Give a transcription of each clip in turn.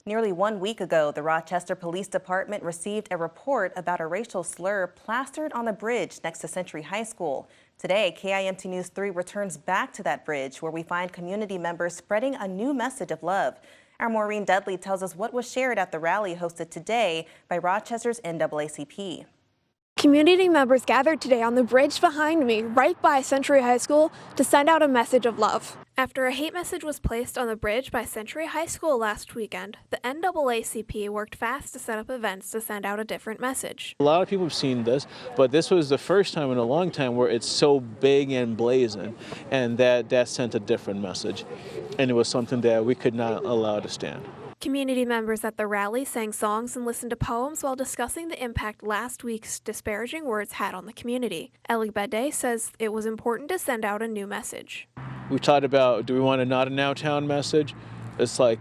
Nearly 1 week ago, the Rochester Police Department received a report about a racial slur plastered on the bridge next to Century High School. Today, KIMT News 3 returns back to that bridge where we find community members spreading a new message of love. Our Maureen Dudley tells us what was shared at the rally hosted today by Rochester's NAACP. Community members gathered today on the bridge behind me, right by Century High School, to send out a message of love. After a hate message was placed on the bridge by Century High School last weekend, the NAACP worked fast to set up events to send out a different message. A lot of people have seen this, but this was the first time in a long time where it's so big and blazing, and that sent a different message. And it was something that we could not allow to stand. Community members at the rally sang songs and listened to poems while discussing the impact last week's disparaging words had on the community. Ellie Bede says it was important to send out a new message. We talked about, do we want a not a now town message? It's like,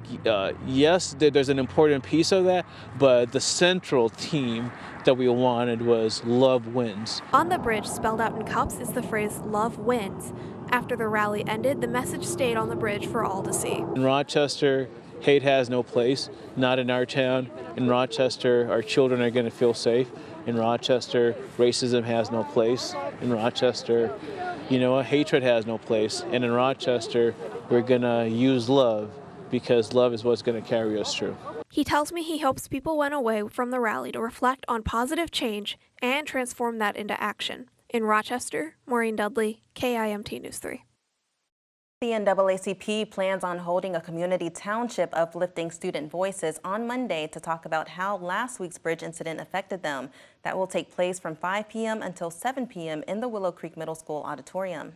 yes, there's an important piece of that, but the central theme that we wanted was love wins. On the bridge, spelled out in cups, is the phrase love wins. After the rally ended, the message stayed on the bridge for all to see. In Rochester, hate has no place, not in our town. In Rochester, our children are going to feel safe. In Rochester, racism has no place. In Rochester, hatred has no place. And in Rochester, we're going to use love because love is what's going to carry us through. He tells me he hopes people went away from the rally to reflect on positive change and transform that into action. In Rochester, Maureen Dudley, KIMT News 3. The NAACP plans on holding a community township uplifting student voices on Monday to talk about how last week's bridge incident affected them. That will take place from 5 p.m. until 7 p.m. in the Willow Creek Middle School auditorium.